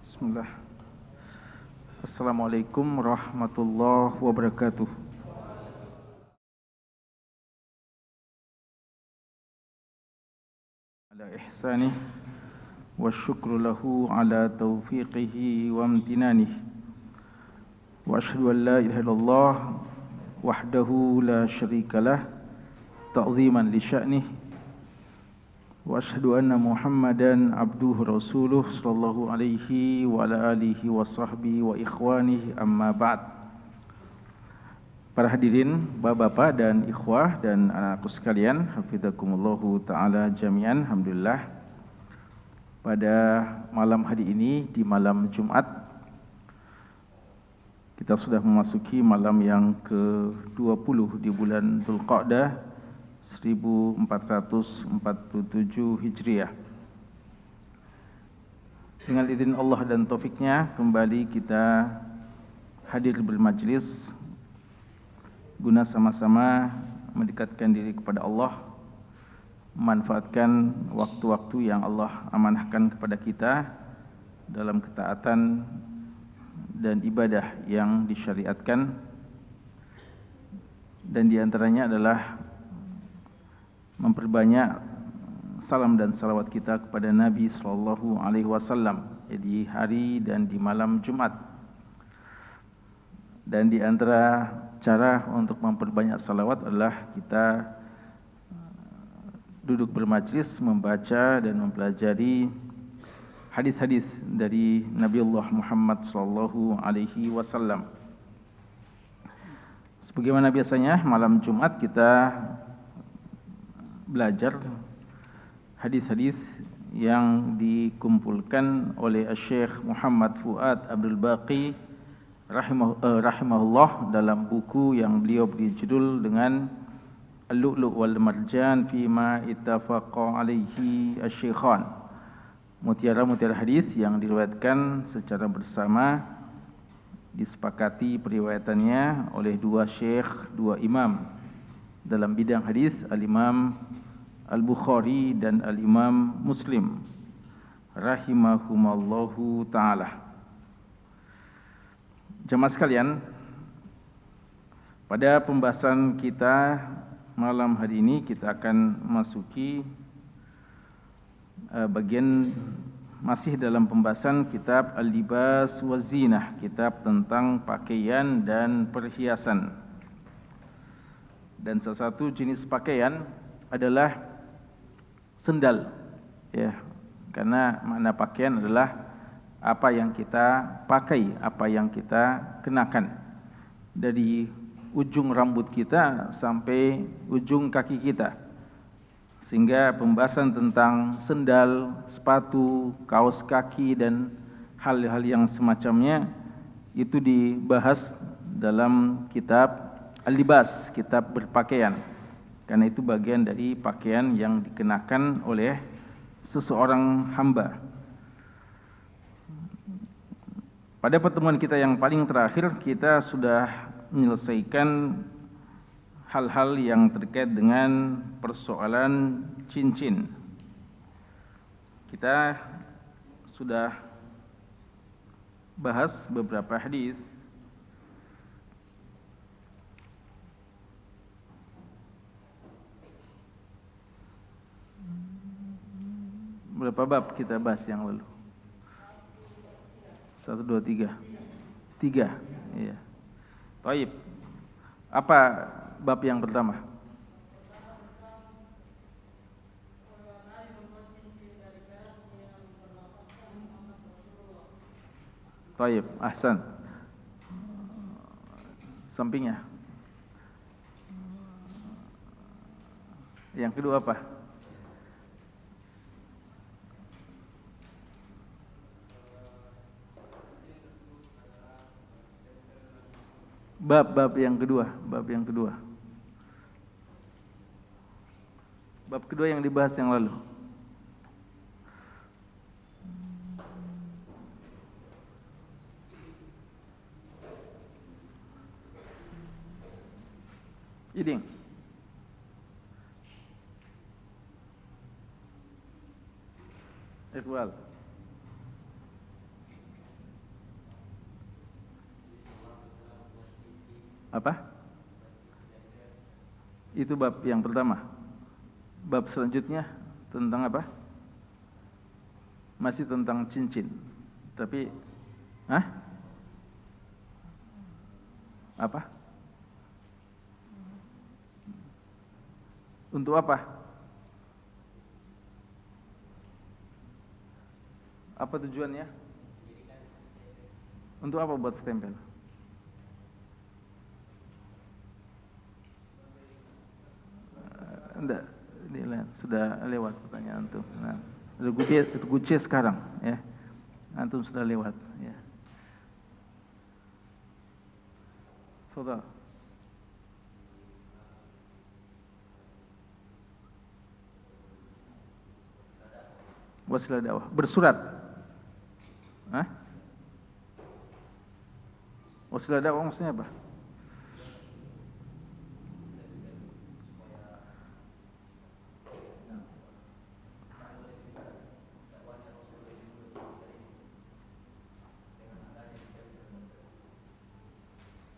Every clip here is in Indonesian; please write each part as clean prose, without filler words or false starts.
Bismillah. Assalamualaikum warahmatullahi wabarakatuh. Ala ihsanih wa syukru lahu ala taufiqihi wa amtinanihi. Wa asyhadu an la ilaha illallah wahdahu la syarikalah ta'ziman li sya'nih. Wa asyhadu anna Muhammadan abduhu rasuluh sallallahu alaihi wa ala alihi wa sahbihi wa ikhwanihi amma ba'd. Para hadirin, bapak-bapak dan ikhwah dan anakku sekalian, hafizakumullahu ta'ala jami'an, alhamdulillah. Pada malam hari ini, di malam Jumat, kita sudah memasuki malam yang ke-20 di bulan Dzulqa'dah 1447 Hijriah. Dengan izin Allah dan taufiknya, kembali kita hadir bermajlis guna sama-sama mendekatkan diri kepada Allah, memanfaatkan waktu-waktu yang Allah amanahkan kepada kita dalam ketaatan dan ibadah yang disyariatkan, dan diantaranya adalah memperbanyak salam dan salawat kita kepada Nabi sallallahu alaihi wasallam di hari dan di malam Jumat. Dan di antara cara untuk memperbanyak salawat adalah kita duduk bermajlis membaca dan mempelajari hadis-hadis dari Nabiullah Muhammad sallallahu alaihi wasallam. Sebagaimana biasanya malam Jumat kita belajar hadis-hadis yang dikumpulkan oleh Syekh Muhammad Fuad Abdul Baqi rahimahullah dalam buku yang beliau beri judul dengan Al-Lu'lu' wal Marjan fima ittafaqa alaihi asy-syaikhan. Mutiara-mutiara hadis yang diriwayatkan secara bersama, disepakati periwayatannya oleh dua syekh, dua imam dalam bidang hadis, Al-Imam Al-Bukhari dan Al-Imam Muslim rahimahumallahu ta'ala. Jemaah sekalian, pada pembahasan kita malam hari ini kita akan masuki bagian masih dalam pembahasan kitab Al-Libas wa Zinah, kitab tentang pakaian dan perhiasan. Dan salah satu jenis pakaian adalah sendal, ya, karena makna pakaian adalah apa yang kita pakai, apa yang kita kenakan, dari ujung rambut kita sampai ujung kaki kita. Sehingga pembahasan tentang sendal, sepatu, kaos kaki dan hal-hal yang semacamnya itu dibahas dalam kitab Al-Libas, kitab berpakaian. Karena itu bagian dari pakaian yang dikenakan oleh seseorang hamba. Pada pertemuan kita yang paling terakhir, kita sudah menyelesaikan hal-hal yang terkait dengan persoalan cincin. Kita sudah bahas beberapa hadis. Berapa bab kita bahas yang lalu? 1, 2, 3. 3, iya. Baik. Apa bab yang pertama? Baik, ahsan. Sampingnya. Yang kedua apa? Bab yang kedua. Bab kedua yang dibahas yang lalu. Iding. Iqbal. Apa? Itu bab yang pertama. Bab selanjutnya tentang apa? Masih tentang cincin. Tapi apa? Untuk apa? Apa tujuannya? Untuk apa buat stempel? Enggak, sudah lewat pertanyaan antum. Nah, Guce sekarang, ya. Antum sudah lewat, ya. Fadhal. Wasilah dakwah, bersurat. Wasilah dakwah maksudnya apa?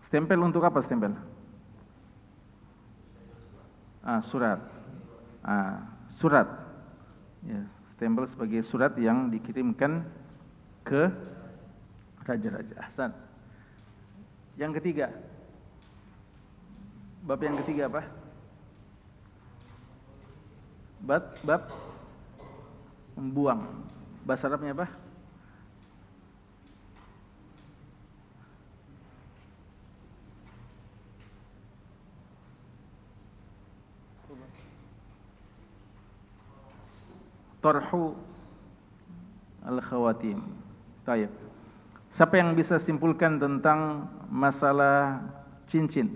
Stempel untuk apa stempel? Surat. Surat. Ya, stempel sebagai surat yang dikirimkan ke raja-raja. Ahsan. Yang ketiga. Bab yang ketiga apa? Bab membuang. Bahasa Arabnya apa? Tarhu al-khawatim. Baik. Siapa yang bisa simpulkan tentang masalah cincin?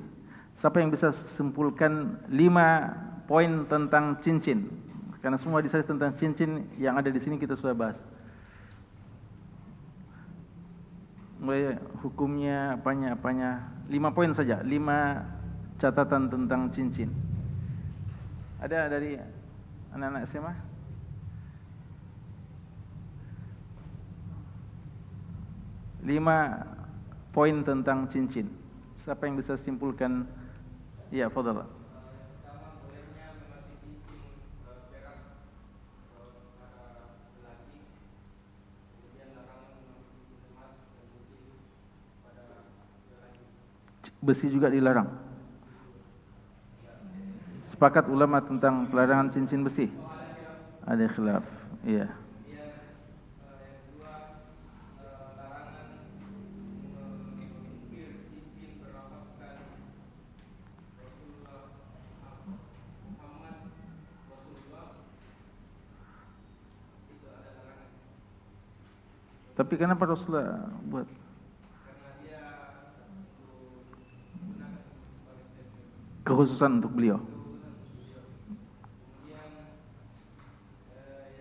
Siapa yang bisa simpulkan 5 poin tentang cincin? Karena semua disebut tentang cincin yang ada di sini kita sudah bahas. Mulai hukumnya, apanya. 5 poin saja, 5 catatan tentang cincin. Ada dari anak-anak SMA? Lima poin tentang cincin. Siapa yang bisa simpulkan? Ya, fadhal. Pertama, bolehnya memakai cincin perak pada lelaki. Kemudian larangan memakai cincin emas dan putih pada lelaki. Besi juga dilarang. Sepakat ulama tentang pelarangan cincin besi? Ada khilaf. Iya. Tapi kenapa Rasulullah buat? Karena dia Kekhususan untuk beliau. Kemudian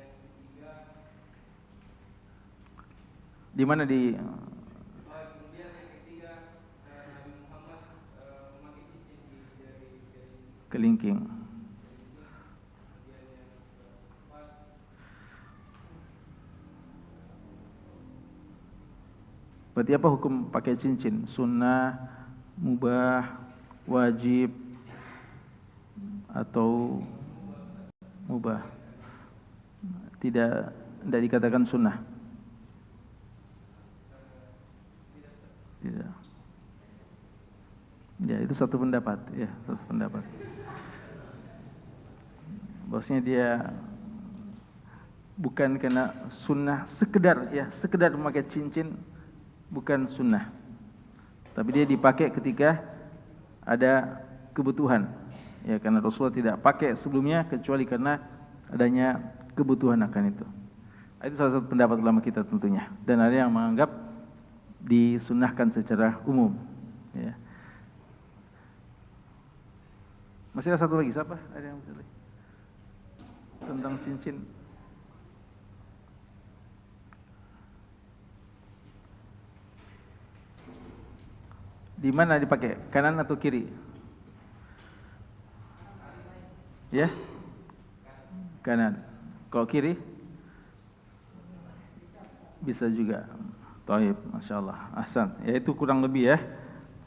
yang ketiga, Di mana di kemudian yang ketiga Nabi Muhammad memakai cincin di jari kelingking. Kemudian yang keempat, Berarti apa hukum pakai cincin? Sunnah, mubah, wajib, atau mubah? Tidak dikatakan sunnah. Tidak. Ya, itu satu pendapat. Ya, satu pendapat. Bahwasanya dia bukan karena sunnah sekedar memakai cincin, bukan sunnah. Tapi dia dipakai ketika ada kebutuhan. Ya, karena Rasulullah tidak pakai sebelumnya kecuali karena adanya kebutuhan akan itu. Itu salah satu pendapat ulama kita tentunya. Dan ada yang menganggap disunnahkan secara umum. Ya. Masih ada satu lagi, siapa? Ada yang masih lagi? tentang cincin. Di mana dipakai? Kanan atau kiri? Ya? Kanan. Kalau kiri? Bisa juga. Taib, Masya Allah. Ahsan. Ya, itu kurang lebih ya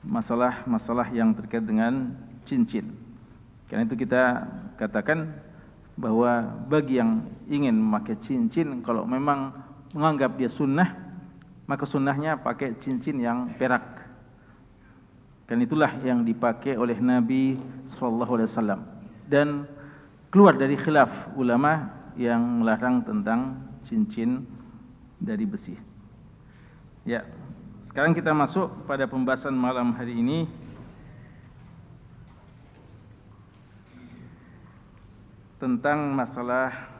masalah yang terkait dengan cincin. Karena itu kita katakan bahwa bagi yang ingin memakai cincin, kalau memang menganggap dia sunnah, maka sunnahnya pakai cincin yang perak. Dan itulah yang dipakai oleh Nabi SAW. Dan keluar dari khilaf ulama yang melarang tentang cincin dari besi. Ya, sekarang kita masuk pada pembahasan malam hari ini. Tentang masalah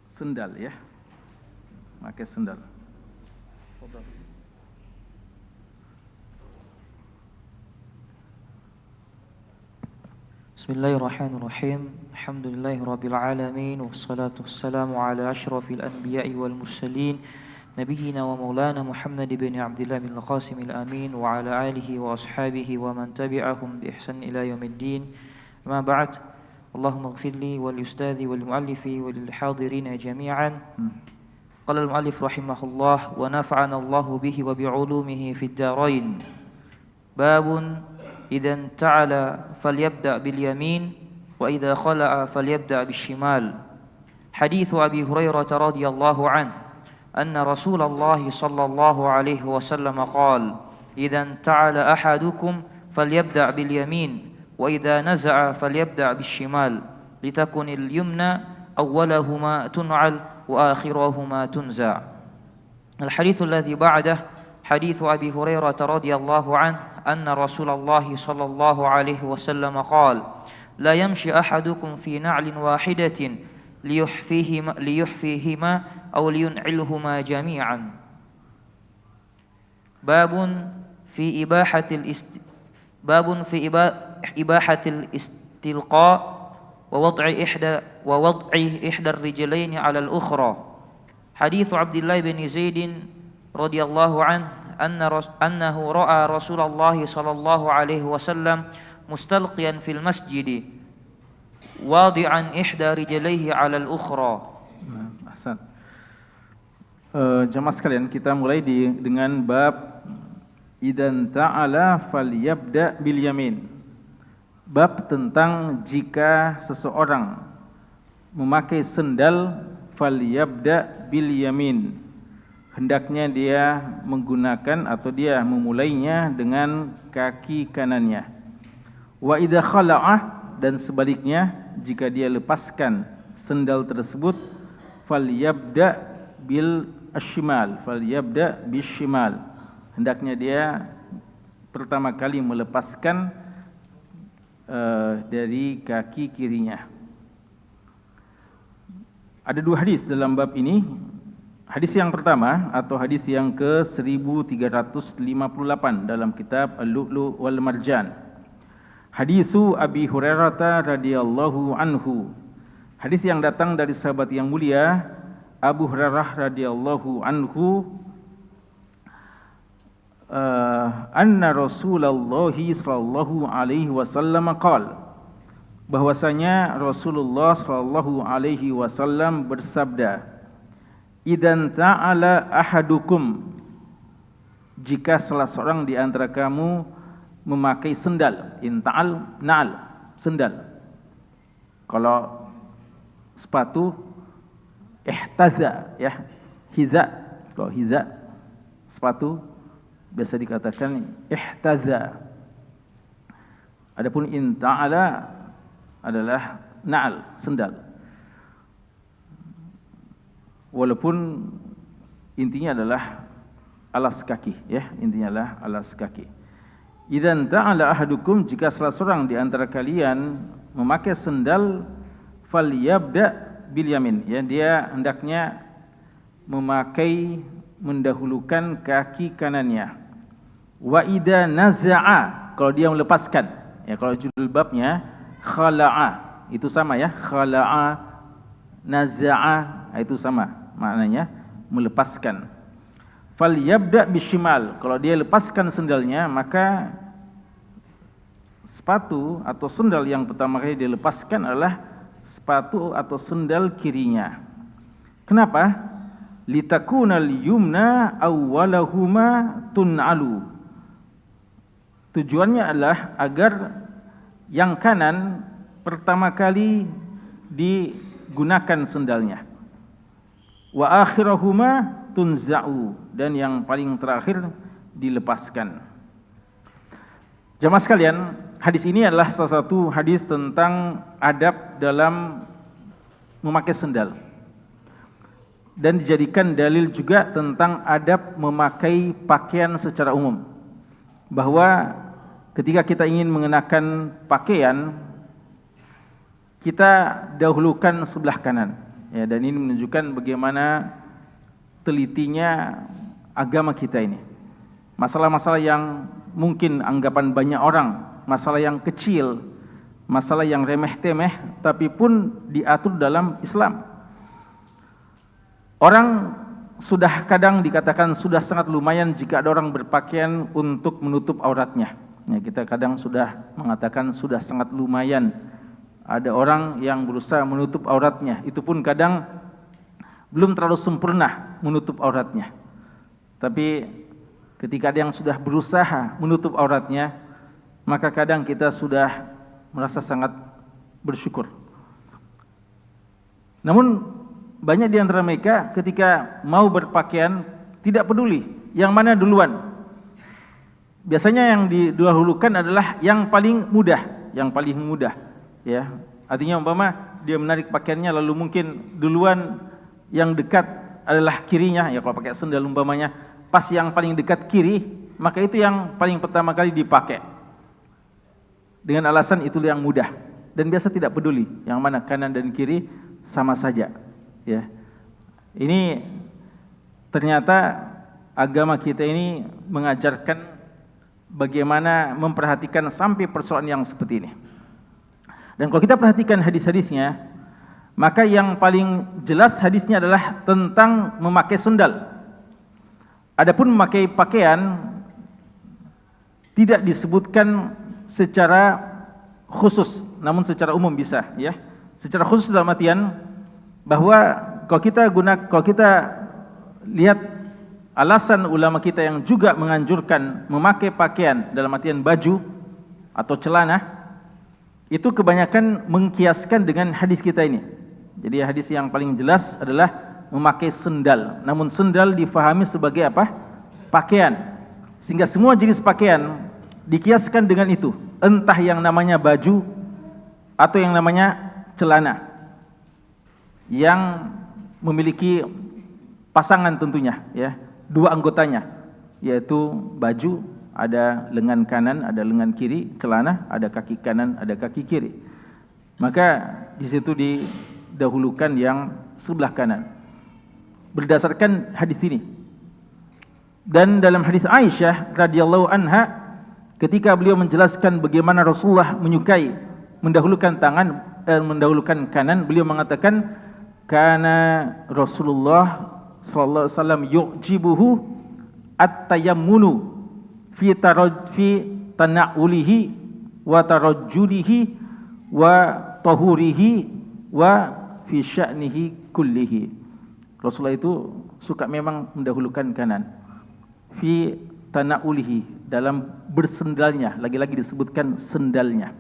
sendal ya. Pakai sendal. Bismillahirrahmanirrahim. Alhamdulillahirabbil alamin wassalatu wassalamu ala asyrafil anbiya'i wal mursalin nabiyyina wa maulana Muhammad ibn Abdullah bin Qasim al-Amin wa ala alihi wa ashabihi wa man tabi'ahum bi ihsan ila yaumiddin. Ma ba'd. Allahumma ighfir li wal ustadzi wal muallifi wal hadirin jami'an. Qala al-muallif rahimahullah wa nafa'ana Allahu bihi wa bi 'ulumihi fid darain. Babun إذا انتعل فليبدأ باليمين وإذا خلع فليبدأ بالشمال. حديث أبي هريرة رضي الله عنه أن رسول الله صلى الله عليه وسلم قال إذا انتعل أحدكم فليبدأ باليمين وإذا نزع فليبدأ بالشمال لتكن اليمنى أولهما تنعل وآخرهما تنزع. الحديث الذي بعده حديث أبي هريرة رضي الله عنه أن رسول الله صلى الله عليه وسلم قال لا يمشي أحدكم في نعل واحدة ليحفيهما أو لينعلهما جميعا. باب في إباحة الاستلقاء ووضع إحدى الرجلين على الأخرى. حديث عبد الله بن زيد رضي الله عنه أنه رأى رسول الله صلى الله عليه وسلم مستلقيا في المسجد واضعا إحدى رجليه على الأخرى. Ahsan. Jamaah sekalian, kita mulai dengan bab idzan ta'ala falyabda bil yamin. Bab tentang jika seseorang memakai sendal falyabda bil yamin, hendaknya dia menggunakan atau dia memulainya dengan kaki kanannya. Wa idza khala'ah, dan sebaliknya jika dia lepaskan sendal tersebut falyabda bil ashimal, falyabda bishimal, hendaknya dia pertama kali melepaskan dari kaki kirinya. Ada dua hadis dalam bab ini. Hadis yang pertama atau hadis yang ke-1358 dalam kitab Al-Lu'lu' wal Marjan. Hadisu Abi Hurairah radhiyallahu anhu. Hadis yang datang dari sahabat yang mulia Abu Hurairah radhiyallahu anhu, anna Rasulullah sallallahu alaihi wasallam qala, bahwasanya Rasulullah sallallahu alaihi wasallam bersabda, idzan ta'ala ahadukum, jika salah seorang di antara kamu memakai sendal. Inta'al, na'al, sendal. Kalau sepatu ihtaza ya, hiza. Kalau hiza sepatu biasa dikatakan ihtaza. Adapun inta'ala adalah na'al, sendal. Walaupun intinya adalah alas kaki ya, intinya adalah alas kaki. Idzan ta'ala ahadukum, jika salah seorang di antara kalian memakai sendal falyabda bil yamin, ya, dia hendaknya mendahulukan kaki kanannya. Wa idza naza'a, kalau dia melepaskan, ya, kalau judul babnya khala'a, itu sama ya, khala'a naza'a itu sama maknanya melepaskan. Falyabda bishimal, kalau dia lepaskan sendalnya maka sepatu atau sendal yang pertama kali dia lepaskan adalah sepatu atau sendal kirinya. Kenapa? Litakunal yumna awwalahuma tun'alu. Tujuannya adalah agar yang kanan pertama kali digunakan sendalnya. Wa akhirahuma tunza'u, dan yang paling terakhir dilepaskan. Jamaah sekalian, hadis ini adalah salah satu hadis tentang adab dalam memakai sendal, dan dijadikan dalil juga tentang adab memakai pakaian secara umum, bahwa ketika kita ingin mengenakan pakaian kita dahulukan sebelah kanan, ya, dan ini menunjukkan bagaimana telitinya agama kita ini. Masalah-masalah yang mungkin anggapan banyak orang, masalah yang kecil, masalah yang remeh-temeh, tapi pun diatur dalam Islam. Orang sudah kadang dikatakan sudah sangat lumayan jika ada orang berpakaian untuk menutup auratnya. Ya, kita kadang sudah mengatakan sudah sangat lumayan ada orang yang berusaha menutup auratnya. Itu pun kadang belum terlalu sempurna menutup auratnya. Tapi ketika ada yang sudah berusaha menutup auratnya, maka kadang kita sudah merasa sangat bersyukur. Namun banyak di antara mereka ketika mau berpakaian tidak peduli yang mana duluan. Biasanya yang didahulukan adalah yang paling mudah, ya. Artinya umpama dia menarik pakaiannya lalu mungkin duluan yang dekat adalah kirinya, ya kalau pakai sendal umpamanya pas yang paling dekat kiri, maka itu yang paling pertama kali dipakai. Dengan alasan itu yang mudah, dan biasa tidak peduli yang mana kanan dan kiri sama saja, ya. Ini ternyata agama kita ini mengajarkan bagaimana memperhatikan sampai persoalan yang seperti ini. Dan kalau kita perhatikan hadis-hadisnya, maka yang paling jelas hadisnya adalah tentang memakai sendal. Adapun memakai pakaian tidak disebutkan secara khusus, namun secara umum bisa, ya. Secara khusus dalam artian bahwa kalau kita lihat alasan ulama kita yang juga menganjurkan memakai pakaian dalam artian baju atau celana, itu kebanyakan mengkiaskan dengan hadis kita ini. Jadi hadis yang paling jelas adalah memakai sendal. Namun sendal difahami sebagai apa? Pakaian. Sehingga semua jenis pakaian dikiaskan dengan itu. Entah yang namanya baju atau yang namanya celana, yang memiliki pasangan tentunya, ya, dua anggotanya, yaitu baju ada lengan kanan, ada lengan kiri, celana ada kaki kanan, ada kaki kiri. Maka di situ didahulukan yang sebelah kanan berdasarkan hadis ini. Dan dalam hadis Aisyah radhiyallahu anha, ketika beliau menjelaskan bagaimana Rasulullah menyukai mendahulukan mendahulukan kanan, beliau mengatakan kana Rasulullah sallallahu alaihi wasallam yu'jibuhu at-tayammunu fi tana'ulihi wa tarajjulihi wa tahurihi wa fi sya'nihi kullihi. Rasulullah itu suka memang mendahulukan kanan. Fi tana'ulihi, dalam bersendalnya, lagi-lagi disebutkan sendalnya.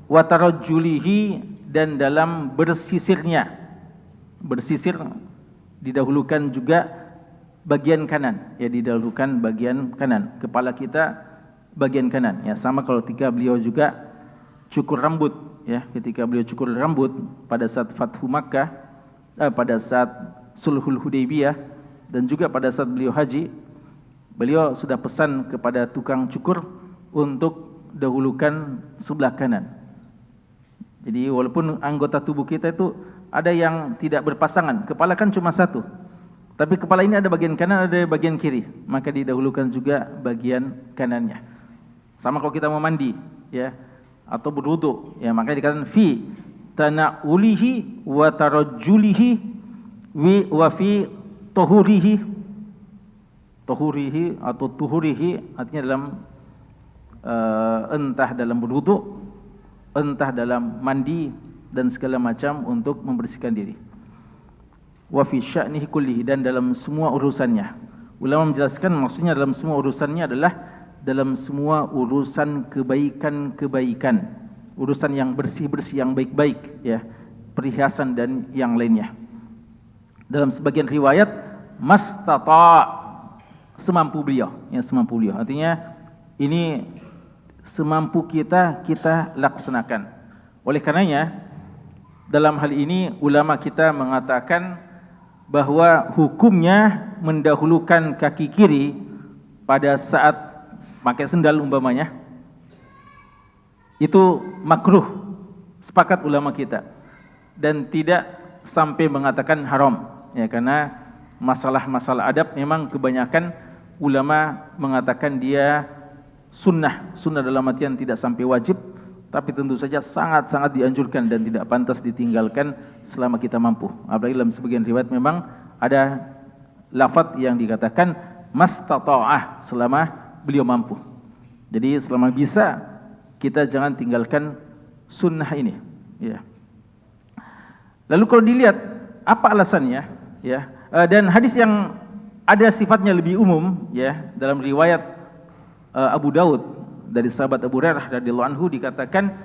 Wa tarajjulihi, dan dalam bersisirnya. Bersisir didahulukan juga bagian kanan, ya, didahulukan bagian kanan, kepala kita bagian kanan, ya. Sama kalau ketika beliau juga cukur rambut, ya, ketika beliau cukur rambut pada saat Fathu Makkah, pada saat Sulhul Hudaybiyah, dan juga pada saat beliau haji, beliau sudah pesan kepada tukang cukur untuk dahulukan sebelah kanan. Jadi walaupun anggota tubuh kita itu ada yang tidak berpasangan, kepala kan cuma satu, tapi kepala ini ada bagian kanan, ada bagian kiri, maka didahulukan juga bagian kanannya. Sama kalau kita mau mandi, ya, atau berwudu, ya, maka dikatakan fi tana'ulihi wa tarajjulihi wa fi tuhurihi atau tuhurihi artinya dalam entah dalam berwudu, entah dalam mandi dan segala macam untuk membersihkan diri. Wa fi sya'nihi kullihi, dan dalam semua urusannya. Ulama menjelaskan maksudnya dalam semua urusannya adalah dalam semua urusan kebaikan-kebaikan, urusan yang bersih-bersih, yang baik-baik, ya, perhiasan dan yang lainnya. Dalam sebagian riwayat mastata, semampu beliau, ya, semampu beliau. Artinya ini semampu kita laksanakan. Oleh karenanya dalam hal ini ulama kita mengatakan bahwa hukumnya mendahulukan kaki kiri pada saat pakai sendal umpamanya itu makruh, sepakat ulama kita, dan tidak sampai mengatakan haram, ya, karena masalah-masalah adab memang kebanyakan ulama mengatakan dia sunnah dalam artian tidak sampai wajib, tapi tentu saja sangat-sangat dianjurkan dan tidak pantas ditinggalkan selama kita mampu. Apalagi dalam sebagian riwayat memang ada lafaz yang dikatakan mastata'ah, selama beliau mampu. Jadi selama bisa kita jangan tinggalkan sunnah ini, ya. Lalu kalau dilihat apa alasannya, ya, dan hadis yang ada sifatnya lebih umum, ya, dalam riwayat Abu Daud dari sahabat Abu Hurairah radhiyallahu anhu dikatakan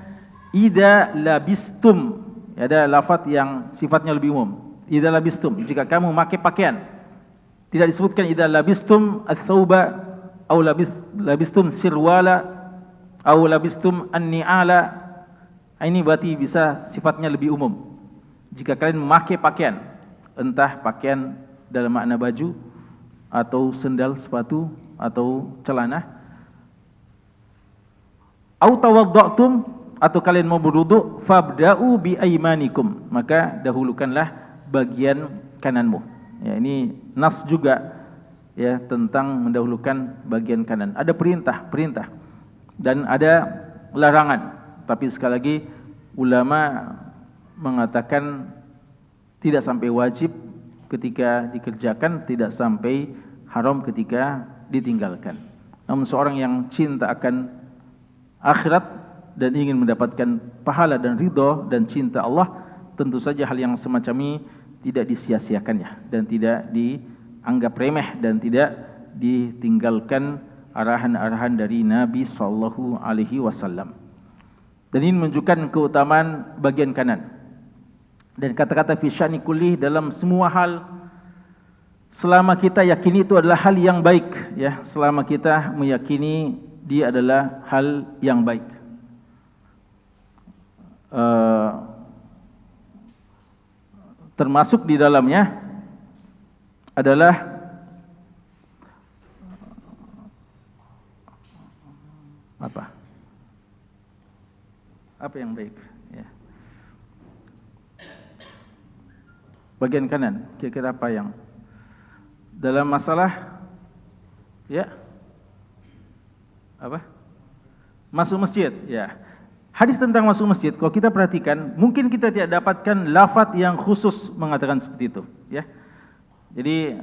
idza labistum, ada lafaz yang sifatnya lebih umum, idza labistum, jika kamu memakai pakaian. Tidak disebutkan idza labistum ats-tsauba au labistum sirwala au labistum an-ni'ala. Ini berarti bisa sifatnya lebih umum. Jika kalian memakai pakaian, entah pakaian dalam makna baju atau sendal, sepatu atau celana, au tawadda'tum, atau kalian mau berwudu, fabda'u bi aymanikum, maka dahulukanlah bagian kananmu. Ya, ini nas juga, ya, tentang mendahulukan bagian kanan. Ada perintah dan ada larangan. Tapi sekali lagi ulama mengatakan tidak sampai wajib ketika dikerjakan, tidak sampai haram ketika ditinggalkan. Namun seorang yang cinta akan akhirat dan ingin mendapatkan pahala dan ridho dan cinta Allah, tentu saja hal yang semacam ini tidak disia-siakannya dan tidak dianggap remeh dan tidak ditinggalkan arahan-arahan dari Nabi sallallahu alaihi wasallam. Dan ini menunjukkan keutamaan bagian kanan. Dan kata-kata fi sya'ni kulli, dalam semua hal, selama kita yakini itu adalah hal yang baik, ya, selama kita meyakini dia adalah hal yang baik. Termasuk di dalamnya adalah apa? Apa yang baik? Ya. Bagian kanan, kira-kira apa yang dalam masalah, ya, apa? Masuk masjid, ya. Hadis tentang masuk masjid, kalau kita perhatikan, mungkin kita tidak dapatkan lafaz yang khusus mengatakan seperti itu, ya. Jadi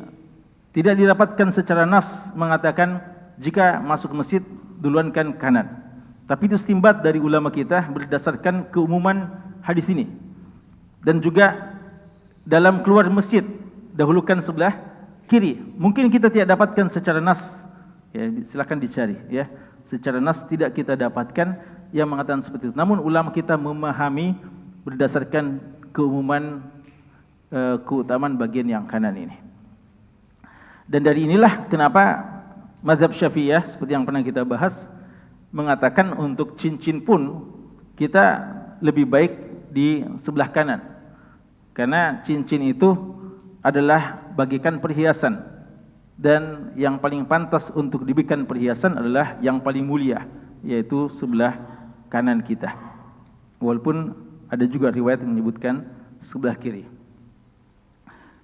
tidak didapatkan secara nas mengatakan jika masuk masjid duluankan kanan. Tapi itu istinbat dari ulama kita berdasarkan keumuman hadis ini. Dan juga dalam keluar masjid dahulukan sebelah kiri. Mungkin kita tidak dapatkan secara nas, ya, silakan dicari, ya. Secara nas tidak kita dapatkan yang mengatakan seperti itu. Namun ulama kita memahami berdasarkan keumuman keutamaan bagian yang kanan ini. Dan dari inilah kenapa mazhab Syafi'iyah seperti yang pernah kita bahas mengatakan untuk cincin pun kita lebih baik di sebelah kanan. Karena cincin itu adalah bagikan perhiasan, dan yang paling pantas untuk diberikan perhiasan adalah yang paling mulia, yaitu sebelah kanan kita. Walaupun ada juga riwayat yang menyebutkan sebelah kiri.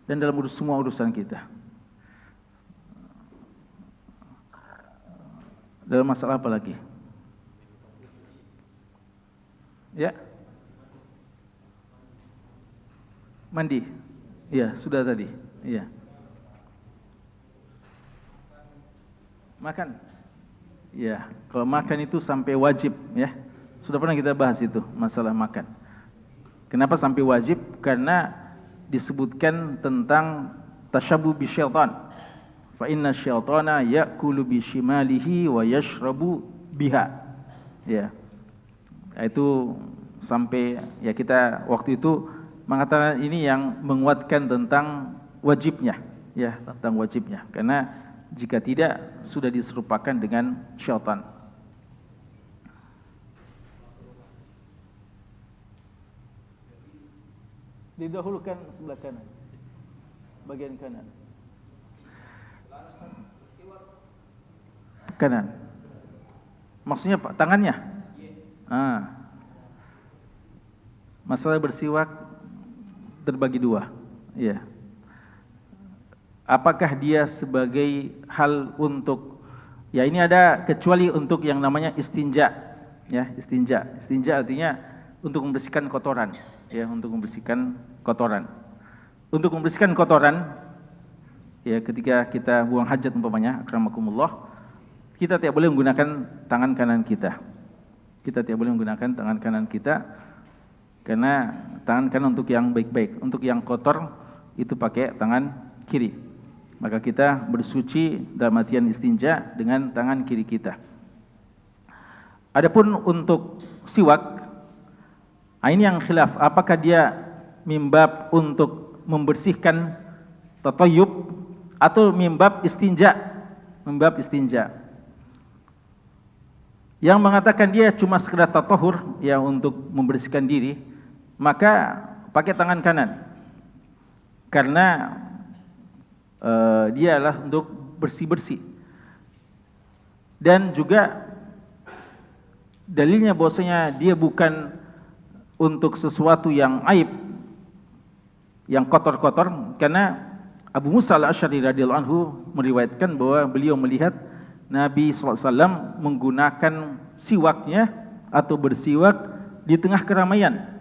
Dan dalam semua urusan kita. Dalam masalah apa lagi? Ya. Mandi. Iya, sudah tadi. Iya. Makan. Iya, kalau makan itu sampai wajib ya. Sudah pernah kita bahas itu, masalah makan. Kenapa sampai wajib? Karena disebutkan tentang tasyabuh bisyaitan. Fa inna syaitana ya'kulu bishimalihi wa yashrabu biha. Ya. Itu sampai ya kita waktu itu mengatakan ini yang menguatkan tentang wajibnya, ya, tentang wajibnya. Karena jika tidak sudah diserupakan dengan syaitan. Didahulukan sebelah kanan, bagian kanan. Kanan. Maksudnya tangannya? Masalah bersiwak terbagi dua. Ya. Apakah dia sebagai hal untuk, ya ini ada kecuali untuk yang namanya istinja. Ya, istinja. Istinja artinya untuk membersihkan kotoran. Ya, untuk membersihkan kotoran. Untuk membersihkan kotoran, ya ketika kita buang hajat umpamanya, akramakumullah, kita tidak boleh menggunakan tangan kanan kita. Kita tidak boleh menggunakan tangan kanan kita karena tangan kanan untuk yang baik-baik, untuk yang kotor itu pakai tangan kiri. Maka kita bersuci dalam artian istinja dengan tangan kiri kita. Adapun untuk siwak, ini yang khilaf, apakah dia mimbab untuk membersihkan tatayyub atau mimbab istinja? Mimbab istinja. Yang mengatakan dia cuma sekedar tatahur, ya untuk membersihkan diri, maka pakai tangan kanan. Karena dia adalah untuk bersih-bersih. Dan juga dalilnya bahwasanya dia bukan untuk sesuatu yang aib, yang kotor-kotor, karena Abu Musa al-Asy'ari radhiyallahu anhu meriwayatkan bahwa beliau melihat Nabi SAW menggunakan siwaknya atau bersiwak di tengah keramaian.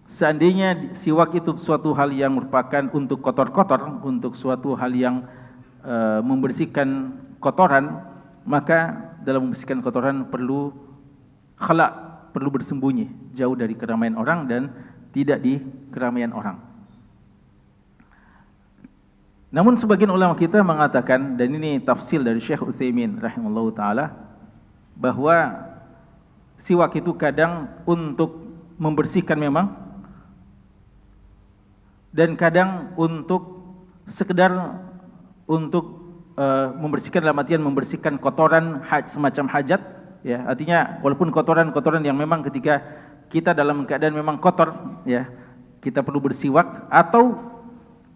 Seandainya siwak itu suatu hal yang merupakan untuk kotor-kotor, untuk suatu hal yang membersihkan kotoran, maka dalam membersihkan kotoran perlu khala', perlu bersembunyi jauh dari keramaian orang dan tidak di keramaian orang. Namun sebagian ulama kita mengatakan, dan ini tafsir dari Syekh Utsaimin rahimallahu taala, bahwa siwak itu kadang untuk membersihkan memang, dan kadang untuk sekedar untuk membersihkan dalam artian membersihkan kotoran semacam hajat, ya, artinya walaupun kotoran-kotoran yang memang ketika kita dalam keadaan memang kotor, ya, kita perlu bersiwak, atau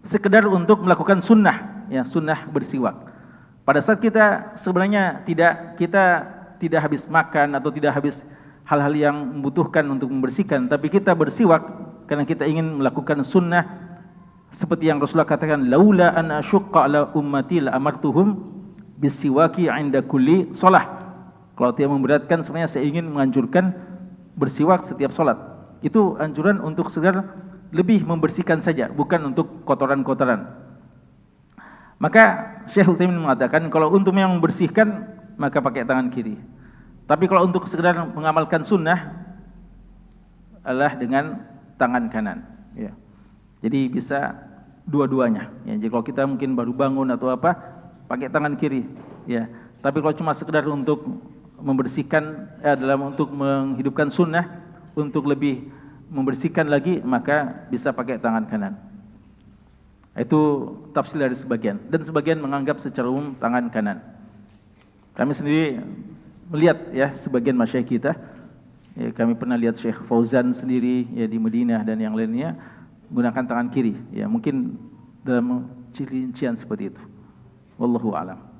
sekedar untuk melakukan sunnah, ya, sunnah bersiwak. Pada saat kita sebenarnya kita tidak habis makan atau tidak habis hal-hal yang membutuhkan untuk membersihkan, tapi kita bersiwak karena kita ingin melakukan sunnah, seperti yang Rasulullah katakan, laula an asyqa ala ummati la amartuhum bisiwaki 'inda kulli shalah. Kalau tidak memberatkan, sebenarnya saya ingin menganjurkan bersiwak setiap salat. Itu anjuran untuk sekedar lebih membersihkan saja, bukan untuk kotoran-kotoran. Maka Syekh Utsaimin mengatakan kalau untuk yang membersihkan maka pakai tangan kiri. Tapi kalau untuk sekedar mengamalkan sunnah adalah dengan tangan kanan. Ya. Jadi bisa dua-duanya. Ya, jadi kalau kita mungkin baru bangun atau apa, pakai tangan kiri. Ya. Tapi kalau cuma sekedar untuk membersihkan, dalam untuk menghidupkan sunnah, untuk lebih membersihkan lagi, maka bisa pakai tangan kanan. Itu tafsir dari sebagian, dan sebagian menganggap secara umum tangan kanan. Kami sendiri melihat, ya, sebagian masyayikh kita, ya, kami pernah lihat Syekh Fauzan sendiri, ya, di Madinah dan yang lainnya menggunakan tangan kiri, ya, mungkin dalam rincian seperti itu. Wallahu a'lam.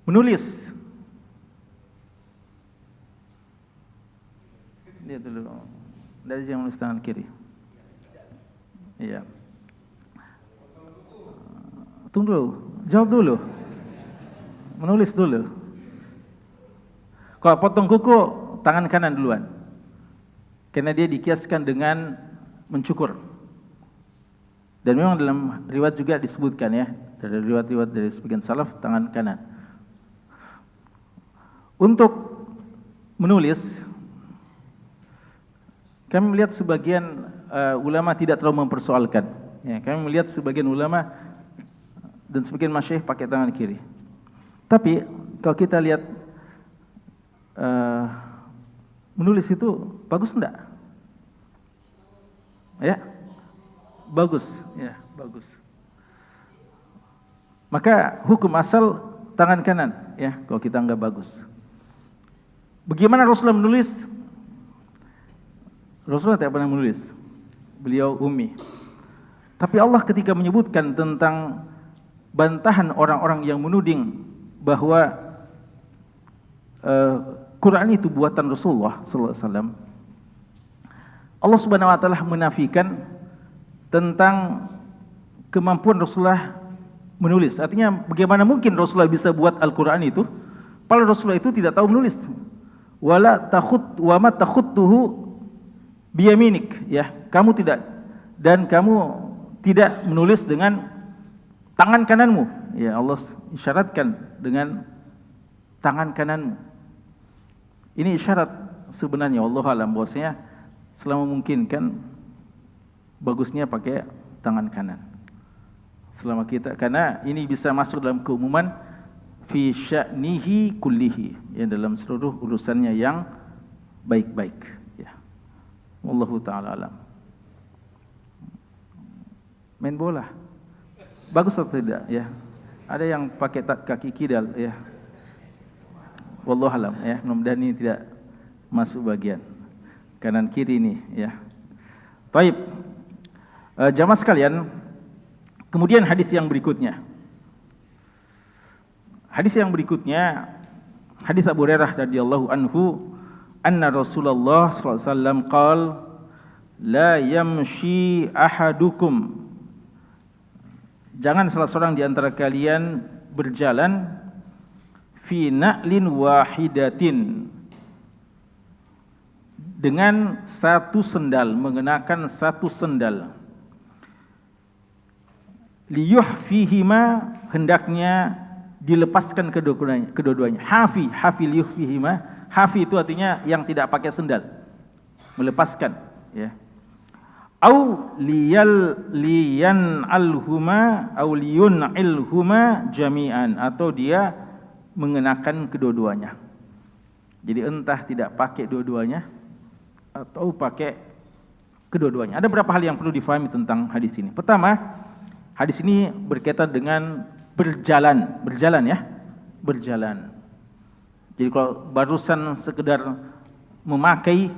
Menulis, lihat dulu dari yang menulis tangan kiri. Iya. Tunggu dulu, jawab dulu. Menulis dulu. Kalau potong kuku, tangan kanan duluan. karena dia dikiaskan dengan mencukur. Dan memang dalam riwayat juga disebutkan ya, dari riwayat-riwayat dari sebagian salaf, tangan kanan. Untuk menulis, kami melihat sebagian ulama tidak terlalu mempersoalkan. Ya, kami melihat sebagian ulama dan sebagian masyayikh pakai tangan kiri. Tapi kalau kita lihat menulis itu bagus enggak? Ya, bagus. Ya, bagus. Maka hukum asal tangan kanan, ya, kalau kita enggak bagus. Bagaimana Rasulullah menulis? Rasulullah tidak pernah menulis. Beliau ummi. Tapi Allah ketika menyebutkan tentang bantahan orang-orang yang menuding bahwa Quran itu buatan Rasulullah sallallahu alaihi wasallam, Allah Subhanahu wa taala menafikan tentang kemampuan Rasulullah menulis. Artinya bagaimana mungkin Rasulullah bisa buat Al-Qur'an itu padahal Rasulullah itu tidak tahu menulis. Wala takhut wa ma takhutuhu biyaminik, ya. Kamu tidak, dan kamu tidak menulis dengan tangan kananmu. Ya, Allah isyaratkan dengan tangan kananmu. Ini isyarat sebenarnya wallahu alam bahwasanya selama mungkin kan bagusnya pakai tangan kanan. Selama kita, karena ini bisa masuk dalam keumuman fi sya'nihi kullihi, ya, dalam seluruh urusannya yang baik-baik, ya. Wallahu taala alam. Main bola bagus atau tidak, ya? Ada yang pakai kaki kidal, ya. Wallahu alam, ya. Mudah-mudahan ini tidak masuk bagian kanan kiri ini, ya. Baik. Jamaah sekalian, kemudian hadis yang berikutnya. Hadis yang berikutnya, hadis Abu Hurairah radhiyallahu anhu, anna Rasulullah sallallahu alaihi wasallam qaal, la yamshi ahadukum, jangan salah seorang di antara kalian berjalan fi na'lin wahidatin, dengan satu sendal, mengenakan satu sendal. Liyuhfihima, hendaknya dilepaskan kedua-duanya. Hafi liyuhfihima. Hafi itu artinya yang tidak pakai sendal, melepaskan, ya. Au liyan alhuma jami'an, atau dia mengenakan kedua-duanya. Jadi entah tidak pakai dua-duanya atau pakai kedua-duanya. Ada beberapa hal yang perlu difahami tentang hadis ini. Pertama, hadis ini berkaitan dengan berjalan, ya, berjalan. Jadi kalau barusan sekedar memakai,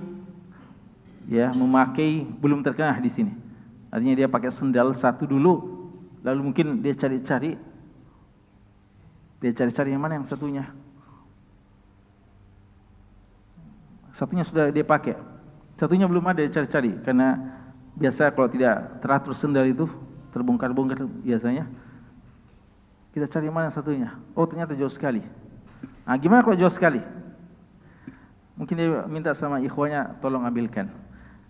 ya, memakai belum terkena hadis ini. Artinya dia pakai sendal satu dulu, lalu mungkin dia cari-cari yang mana yang satunya. Satunya sudah dia pakai, satunya belum ada, dia cari-cari, karena biasa kalau tidak teratur sendal itu terbongkar-bongkar biasanya. Kita cari mana satunya. Oh, ternyata jauh sekali. Nah, gimana kalau jauh sekali? Mungkin dia minta sama ikhwanya tolong ambilkan.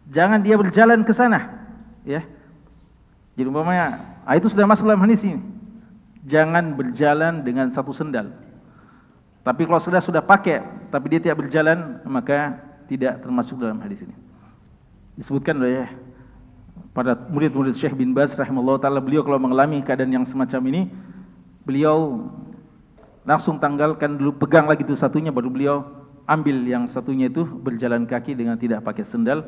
Jangan dia berjalan ke sana, ya. Jadi umpamanya, itu sudah masuk dalam hadis ini. Jangan berjalan dengan satu sendal. Tapi kalau sudah pakai, tapi dia tidak berjalan, maka tidak termasuk dalam hadis ini. Disebutkan oleh pada murid-murid Syekh bin Baz rahimahullah ta'ala, beliau kalau mengalami keadaan yang semacam ini, beliau langsung tanggalkan dulu, pegang lagi itu satunya, baru beliau ambil yang satunya itu berjalan kaki dengan tidak pakai sendal,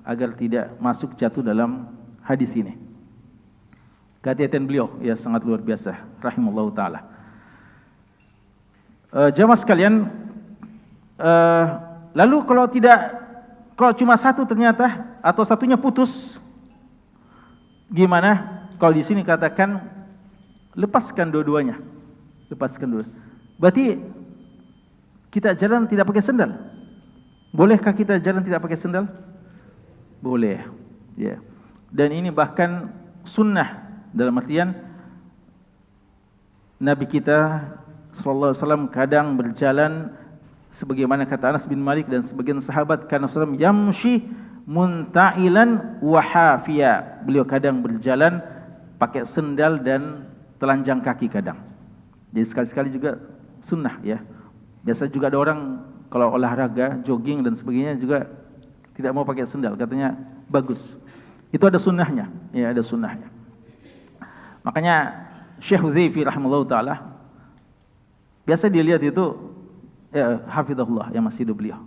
agar tidak masuk jatuh dalam hadis ini. Kehati-hatian beliau, ya, sangat luar biasa rahimahullah ta'ala. Jamaah sekalian, lalu kalau cuma satu ternyata, atau satunya putus, gimana? Kalau di sini katakan lepaskan dua-duanya, lepaskan dua. Berarti kita jalan tidak pakai sendal. Bolehkah kita jalan tidak pakai sendal? Boleh, ya. Dan ini bahkan sunnah, dalam artian Nabi kita sallallahu alaihi wasallam kadang berjalan sebagaimana kata Anas bin Malik dan sebagian sahabat, karena Rasulullah yamshi munta'ilan wa hafiya. Beliau kadang berjalan pakai sendal dan telanjang kaki kadang. Jadi sekali-sekali juga sunnah ya. Biasa juga ada orang kalau olahraga, jogging dan sebagainya juga tidak mau pakai sendal, katanya bagus. Itu ada sunnahnya, ya ada sunnahnya. Makanya Syekh Udzaifi rahimahullah taala biasa dilihat itu hafizahullah yang masih hidup beliau.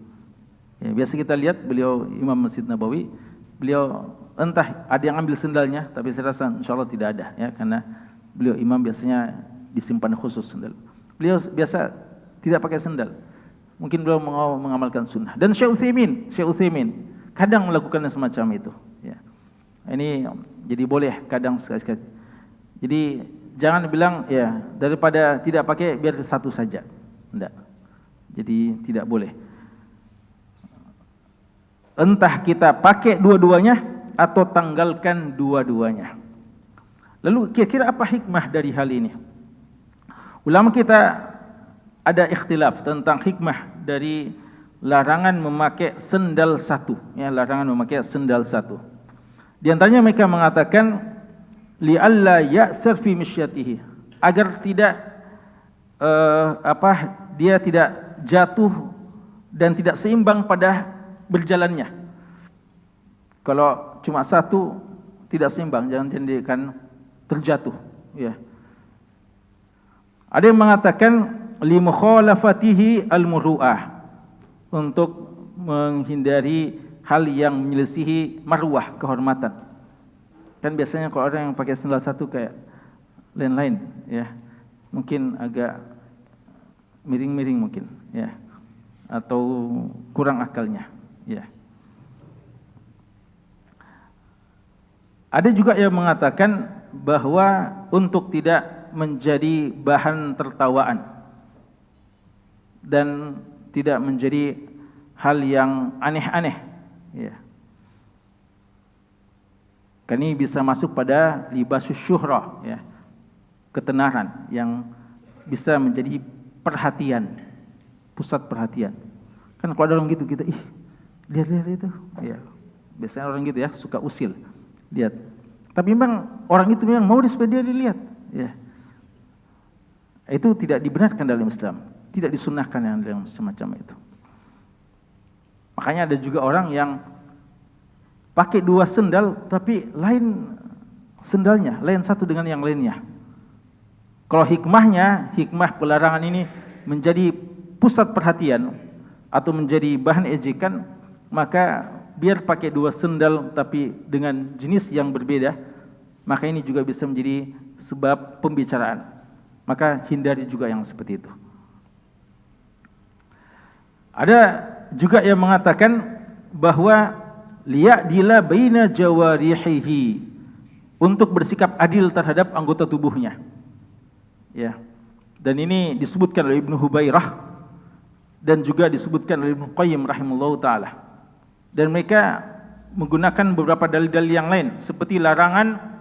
Ya, biasa kita lihat beliau Imam Masjid Nabawi, beliau entah ada yang ambil sendalnya, tapi saya rasa insyaallah tidak ada ya, karena beliau imam biasanya disimpan khusus sendal. Beliau biasa tidak pakai sendal. Mungkin beliau mengamalkan sunnah. Dan Syekh Utsaimin kadang melakukan semacam itu ya. Ini jadi boleh kadang sekali-sekali. Jadi jangan bilang ya daripada tidak pakai biar satu saja. Tidak. Jadi tidak boleh. Entah kita pakai dua-duanya atau tanggalkan dua-duanya. Lalu kira-kira apa hikmah dari hal ini? Ulama kita ada ikhtilaf tentang hikmah dari larangan memakai sendal satu, ya, larangan memakai sendal satu. Di antaranya mereka mengatakan li'alla ya'sar fi misyatihi, agar tidak dia tidak jatuh dan tidak seimbang pada berjalannya. Kalau cuma satu tidak seimbang, jangan jadikan terjatuh, ya. Ada yang mengatakan li mukhalafatihi al-muru'ah, untuk menghindari hal yang menyelisihi marwah, kehormatan. Kan biasanya kalau orang yang pakai sendal satu kayak lain-lain ya, mungkin agak miring-miring mungkin ya, atau kurang akalnya ya. Ada juga yang mengatakan bahwa untuk tidak menjadi bahan tertawaan dan tidak menjadi hal yang aneh-aneh ya. Kan ini bisa masuk pada libasus syuhrah ya, ketenaran yang bisa menjadi perhatian, pusat perhatian. Kan kalau ada orang gitu kita lihat itu ya. Biasanya orang gitu ya suka usil, lihat. Tapi memang orang itu memang mau supaya dia dilihat ya. Itu tidak dibenarkan dalam Islam, tidak disunnahkan yang dalam semacam itu. Makanya ada juga orang yang pakai dua sendal tapi lain sendalnya, lain satu dengan yang lainnya. Kalau hikmah pelarangan ini menjadi pusat perhatian atau menjadi bahan ejekan, maka biar pakai dua sendal tapi dengan jenis yang berbeda, maka ini juga bisa menjadi sebab pembicaraan. Maka hindari juga yang seperti itu. Ada juga yang mengatakan bahwa liya'dila baina jawarihihi, untuk bersikap adil terhadap anggota tubuhnya. Ya. Dan ini disebutkan oleh Ibnu Hubairah dan juga disebutkan oleh Ibnu Qayyim rahimahullahu taala. Dan mereka menggunakan beberapa dalil-dalil yang lain, seperti larangan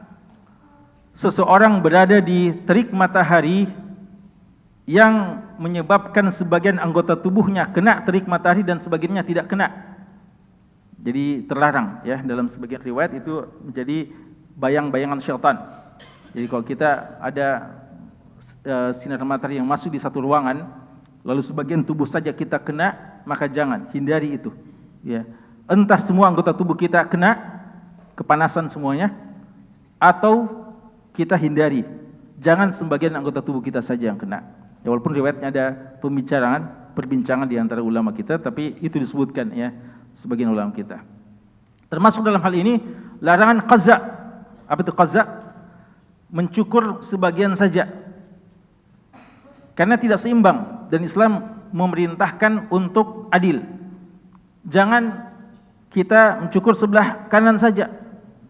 seseorang berada di terik matahari yang menyebabkan sebagian anggota tubuhnya kena terik matahari dan sebagiannya tidak kena. Jadi terlarang ya, dalam sebagian riwayat itu menjadi bayang-bayangan syaitan. Jadi kalau kita ada sinar matahari yang masuk di satu ruangan, lalu sebagian tubuh saja kita kena, maka jangan, hindari itu. Ya, entah semua anggota tubuh kita kena kepanasan semuanya, atau kita hindari, jangan sebagian anggota tubuh kita saja yang kena. Ya, walaupun riwayatnya ada perbincangan di antara ulama kita, tapi itu disebutkan ya sebagian ulama kita. Termasuk dalam hal ini larangan qaza. Apa itu qaza? Mencukur sebagian saja, karena tidak seimbang, dan Islam memerintahkan untuk adil. Jangan kita mencukur sebelah kanan saja,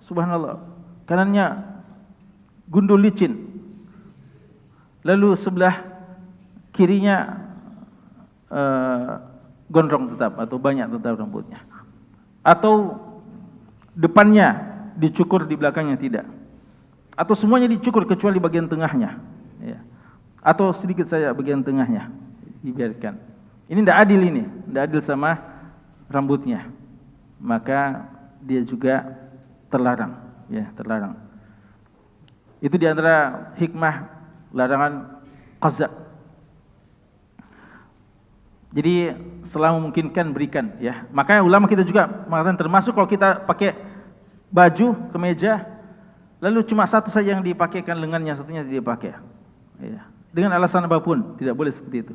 subhanallah, kanannya gundul licin, lalu sebelah kirinya gondrong tetap atau banyak tetap rambutnya, atau depannya dicukur, di belakangnya tidak, atau semuanya dicukur kecuali bagian tengahnya ya. Atau sedikit saja bagian tengahnya dibiarkan. Ini tidak adil, ini tidak adil sama rambutnya. Maka dia juga terlarang, ya, terlarang. Itu di antara hikmah larangan qaza. Jadi selama memungkinkan berikan, ya. Makanya ulama kita juga mengatakan termasuk kalau kita pakai baju, kemeja, lalu cuma satu saja yang dipakaikan lengannya, satunya tidak dipakai. Ya. Dengan alasan apapun tidak boleh seperti itu.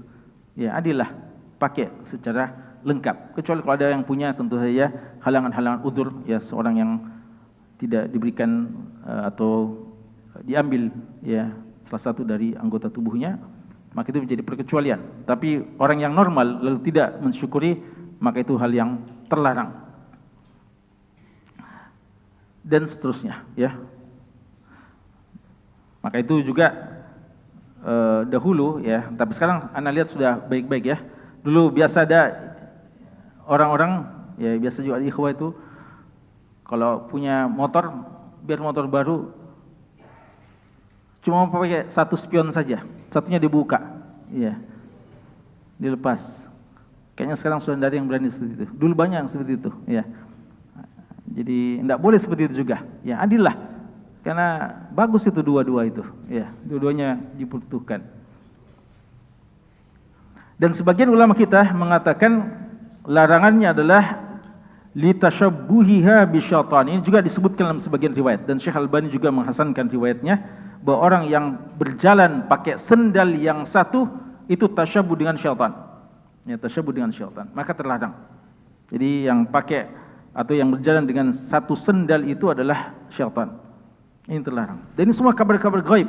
Ya, adillah pakai secara lengkap. Kecuali kalau ada yang punya tentu saja halangan-halangan uzur, ya, seorang yang tidak diberikan atau diambil, ya, salah satu dari anggota tubuhnya, maka itu menjadi perkecualian. Tapi orang yang normal lalu tidak mensyukuri, maka itu hal yang terlarang. Dan seterusnya, ya. Maka itu juga dahulu, ya, tapi sekarang Anda lihat sudah baik-baik, ya. Dulu biasa ada orang-orang, ya, biasa juga ikhwah itu kalau punya motor, biar motor baru cuma pakai satu spion saja, satunya dibuka, ya, dilepas. Kayaknya sekarang sudah ada yang berani seperti itu. Dulu banyak yang seperti itu, ya. Jadi tidak boleh seperti itu juga, ya, adillah. Karena bagus itu dua-dua itu, ya, dua-duanya dibutuhkan. Dan sebagian ulama kita mengatakan larangannya adalah litashabbuhiha bisyaitan. Ini juga disebutkan dalam sebagian riwayat, dan Syekh Albani juga menghasankan riwayatnya bahwa orang yang berjalan pakai sendal yang satu itu tasyabbuh dengan syaitan. Ya, tasyabbuh dengan syaitan, maka terlarang. Jadi yang pakai atau yang berjalan dengan satu sendal itu adalah syaitan. Ini terlarang. Dan ini semua kabar-kabar gaib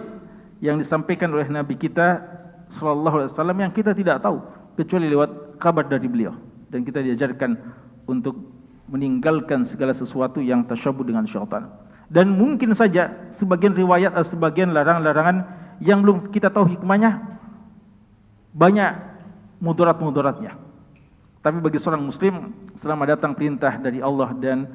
yang disampaikan oleh Nabi kita sallallahu alaihi wasallam yang kita tidak tahu kecuali lewat kabar dari beliau. Dan kita diajarkan untuk meninggalkan segala sesuatu yang tasyabbuh dengan syaitan. Dan mungkin saja sebagian riwayat atau sebagian larangan-larangan yang belum kita tahu hikmahnya banyak mudarat-mudaratnya. Tapi bagi seorang muslim, selama datang perintah dari Allah dan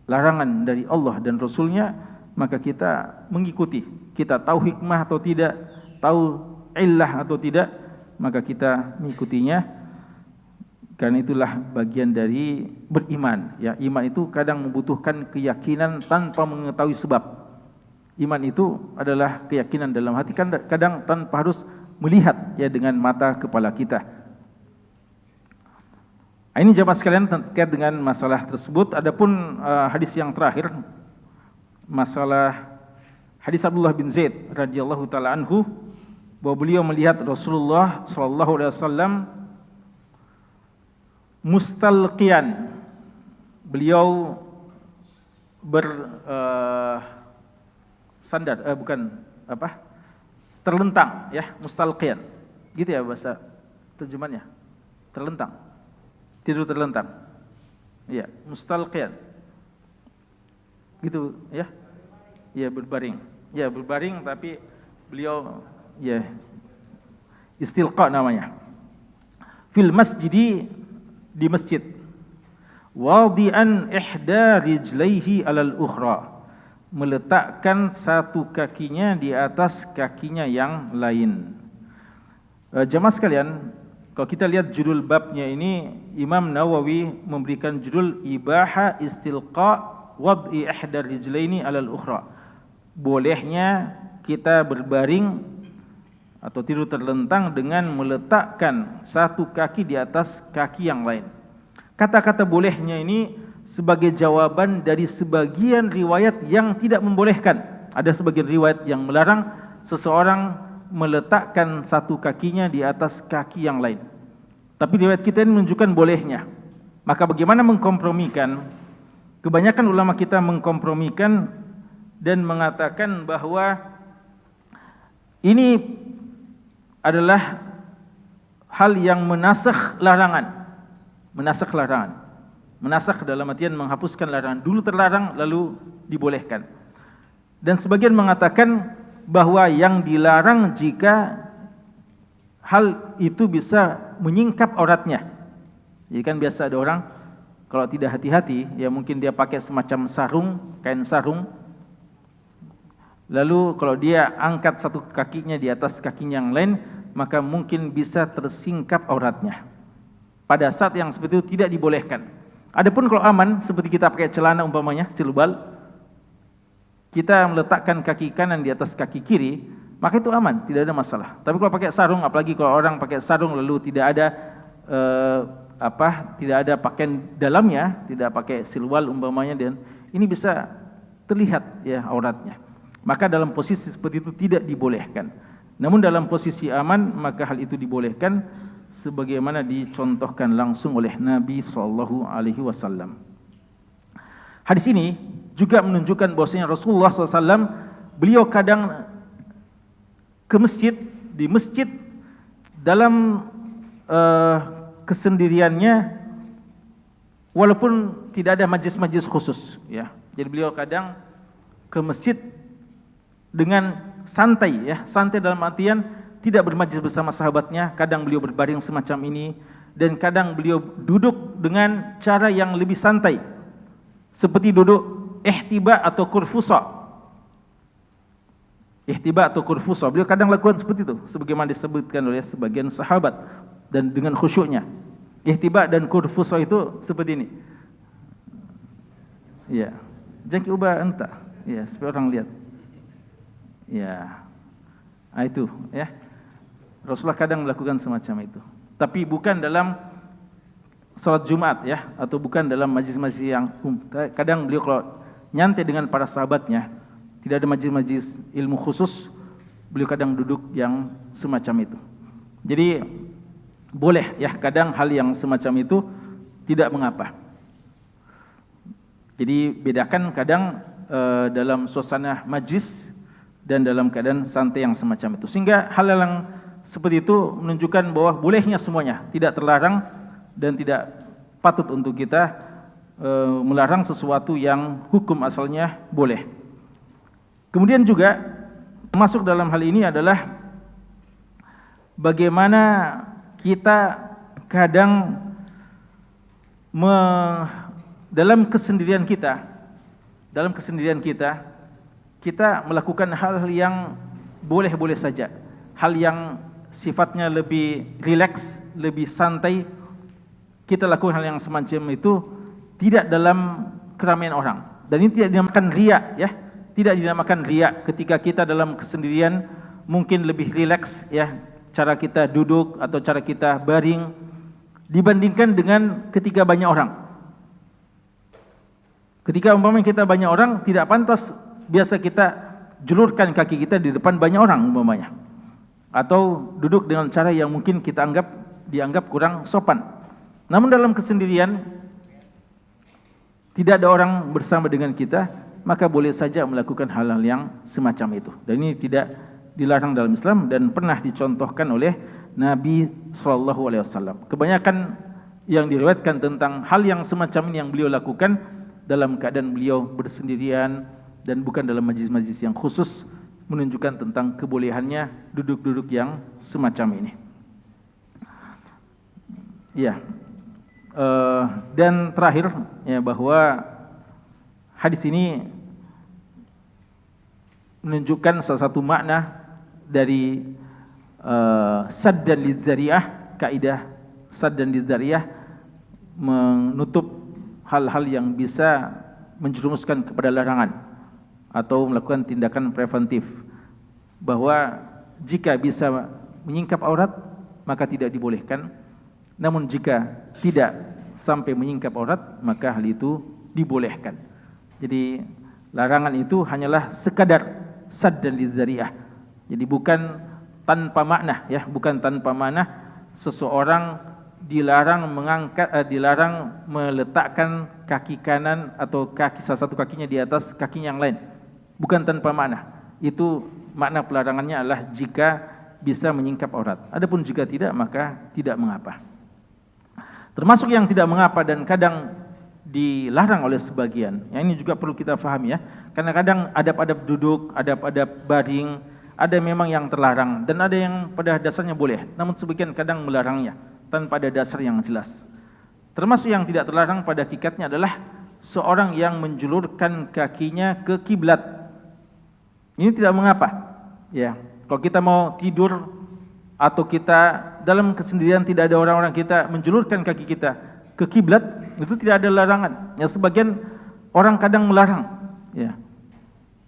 larangan dari Allah dan Rasulnya, maka kita mengikuti. Kita tahu hikmah atau tidak, tahu illah atau tidak, maka kita mengikutinya. Karena itulah bagian dari beriman, ya. Iman itu kadang membutuhkan keyakinan tanpa mengetahui sebab. Iman itu adalah keyakinan dalam hati, kadang tanpa harus melihat, ya, dengan mata kepala kita. Ini jamaah sekalian terkait dengan masalah tersebut. Adapun hadis yang terakhir, masalah hadis Abdullah bin Zaid radhiyallahu taala anhu, bahwa beliau melihat Rasulullah sallallahu alaihi wasallam mustalqiyan. Beliau terlentang, ya, mustalqiyan. Gitu ya bahasa terjemahannya. Terlentang. Tidur terlentang. Iya, mustalqiyan. Gitu, ya. Ya, berbaring. Ya, berbaring, tapi beliau, ya, istilqa namanya. Fil masjidi, di masjid. Wadi'an ihda rijlaihi alal ukhra. Meletakkan satu kakinya di atas kakinya yang lain. Jamaah sekalian, kalau kita lihat judul babnya ini, Imam Nawawi memberikan judul Ibaha istilqa wad'i ihda rijlaini alal ukhra. Bolehnya kita berbaring atau tidur terlentang dengan meletakkan satu kaki di atas kaki yang lain. Kata-kata bolehnya ini sebagai jawaban dari sebagian riwayat yang tidak membolehkan. Ada sebagian riwayat yang melarang seseorang meletakkan satu kakinya di atas kaki yang lain. Tapi riwayat kita ini menunjukkan bolehnya. Maka bagaimana mengkompromikan? Kebanyakan ulama kita mengkompromikan dan mengatakan bahwa ini adalah hal yang menasakh larangan. Menasakh larangan. Menasakh dalam artian menghapuskan larangan. Dulu terlarang lalu dibolehkan. Dan sebagian mengatakan bahwa yang dilarang jika hal itu bisa menyingkap auratnya. Jadi kan biasa ada orang kalau tidak hati-hati, ya mungkin dia pakai semacam sarung, kain sarung. Lalu kalau dia angkat satu kakinya di atas kakinya yang lain, maka mungkin bisa tersingkap auratnya. Pada saat yang seperti itu tidak dibolehkan. Adapun kalau aman seperti kita pakai celana umpamanya silbal, kita meletakkan kaki kanan di atas kaki kiri, maka itu aman, tidak ada masalah. Tapi kalau pakai sarung, apalagi kalau orang pakai sarung lalu tidak ada tidak ada pakaian dalamnya, tidak pakai silwal umpamanya, dan ini bisa terlihat ya auratnya. Maka dalam posisi seperti itu tidak dibolehkan. Namun dalam posisi aman maka hal itu dibolehkan, sebagaimana dicontohkan langsung oleh Nabi SAW. Hadis ini juga menunjukkan bahwasanya Rasulullah SAW beliau kadang ke masjid, di masjid dalam kesendiriannya, walaupun tidak ada majlis-majlis khusus ya. Jadi beliau kadang ke masjid dengan santai ya, santai dalam artian tidak bermajlis bersama sahabatnya, kadang beliau berbaring semacam ini, dan kadang beliau duduk dengan cara yang lebih santai, seperti duduk ihtiba atau kurfusa. Ihtiba atau kurfusa, beliau kadang lakukan seperti itu, sebagaimana disebutkan oleh sebagian sahabat, dan dengan khusyuknya. Ihtiba dan kurfusa itu seperti ini. Ya, jangan ubah entah, ya supaya orang lihat. Ya, itu ya. Rasulullah kadang melakukan semacam itu, tapi bukan dalam salat Jumat ya, atau bukan dalam majlis-majlis yang kadang beliau kalau nyantai dengan para sahabatnya, tidak ada majlis-majlis ilmu khusus, beliau kadang duduk yang semacam itu. Jadi boleh ya, kadang hal yang semacam itu tidak mengapa. Jadi bedakan kadang dalam suasana majlis dan dalam keadaan santai yang semacam itu, sehingga hal yang seperti itu menunjukkan bahwa bolehnya semuanya, tidak terlarang dan tidak patut untuk kita melarang sesuatu yang hukum asalnya boleh. Kemudian juga masuk dalam hal ini adalah bagaimana kita kadang dalam kesendirian kita, kita melakukan hal yang boleh-boleh saja, hal yang sifatnya lebih rileks, lebih santai. Kita lakukan hal yang semacam itu tidak dalam keramaian orang, dan ini tidak dinamakan riya ya, tidak dinamakan riya. Ketika kita dalam kesendirian mungkin lebih rileks ya, cara kita duduk atau cara kita baring dibandingkan dengan ketika banyak orang. Ketika umpamanya kita banyak orang, tidak pantas biasa kita julurkan kaki kita di depan banyak orang umpamanya, atau duduk dengan cara yang mungkin kita dianggap kurang sopan. Namun dalam kesendirian, tidak ada orang bersama dengan kita, maka boleh saja melakukan hal-hal yang semacam itu. Dan ini tidak dilarang dalam Islam dan pernah dicontohkan oleh Nabi SAW. Kebanyakan yang diriwayatkan tentang hal yang semacam ini yang beliau lakukan dalam keadaan beliau bersendirian dan bukan dalam majlis-majlis yang khusus, menunjukkan tentang kebolehannya duduk-duduk yang semacam ini. Ya, dan terakhir ya, bahwa hadis ini menunjukkan salah satu makna dari saddan lidzariyah, kaidah saddan lidzariyah, menutup hal-hal yang bisa menjerumuskan kepada larangan atau melakukan tindakan preventif, bahwa jika bisa menyingkap aurat maka tidak dibolehkan, namun jika tidak sampai menyingkap aurat maka hal itu dibolehkan. Jadi larangan itu hanyalah sekadar saddan lidzariyah. Jadi bukan tanpa makna ya, bukan tanpa makna seseorang dilarang dilarang meletakkan kaki kanan atau salah satu kakinya di atas kaki yang lain, bukan tanpa makna. Itu makna pelarangannya adalah jika bisa menyingkap aurat. Adapun jika tidak maka tidak mengapa. Termasuk yang tidak mengapa dan kadang dilarang oleh sebagian. Ya, ini juga perlu kita pahami ya. Karena kadang adab-adab duduk, adab-adab baring, ada memang yang terlarang dan ada yang pada dasarnya boleh. Namun sebagian kadang melarangnya tanpa ada dasar yang jelas. Termasuk yang tidak terlarang pada hakikatnya adalah seorang yang menjulurkan kakinya ke kiblat. Ini tidak mengapa. Ya, kalau kita mau tidur atau kita dalam kesendirian tidak ada orang-orang, kita menjulurkan kaki kita ke kiblat, Itu tidak ada larangan. Ya, sebagian orang kadang melarang, ya.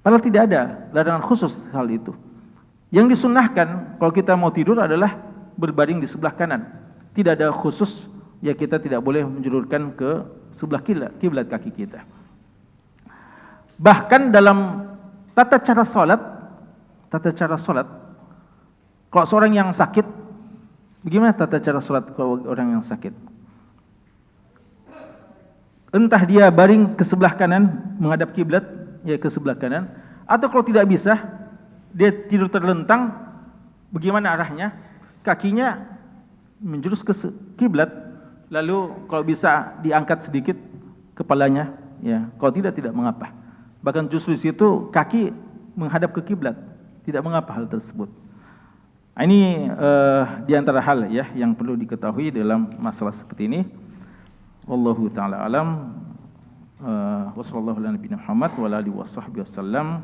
Padahal tidak ada larangan khusus hal itu. Yang disunnahkan kalau kita mau tidur adalah berbaring di sebelah kanan. Tidak ada khusus, ya kita tidak boleh menjulurkan ke sebelah kiblat kaki kita. Bahkan dalam tata cara salat, kalau seorang yang sakit, bagaimana tata cara salat kalau orang yang sakit? Entah dia baring ke sebelah kanan menghadap kiblat, ya ke sebelah kanan, atau kalau tidak bisa dia tidur terlentang, bagaimana arahnya? Kakinya menjurus ke kiblat, lalu kalau bisa diangkat sedikit kepalanya, ya. Kalau tidak mengapa. Bahkan justru di situ kaki menghadap ke kiblat, tidak mengapa hal tersebut. Ini di antara hal ya yang perlu diketahui dalam masalah seperti ini. Wallahu taala alam. Wassallallahu ala nabiyina Muhammad wa ala alihi washabbihi wasallam.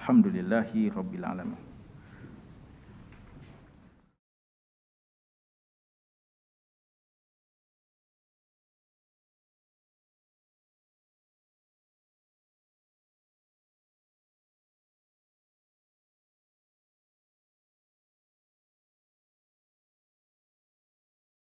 Alhamdulillahi rabbil alamin.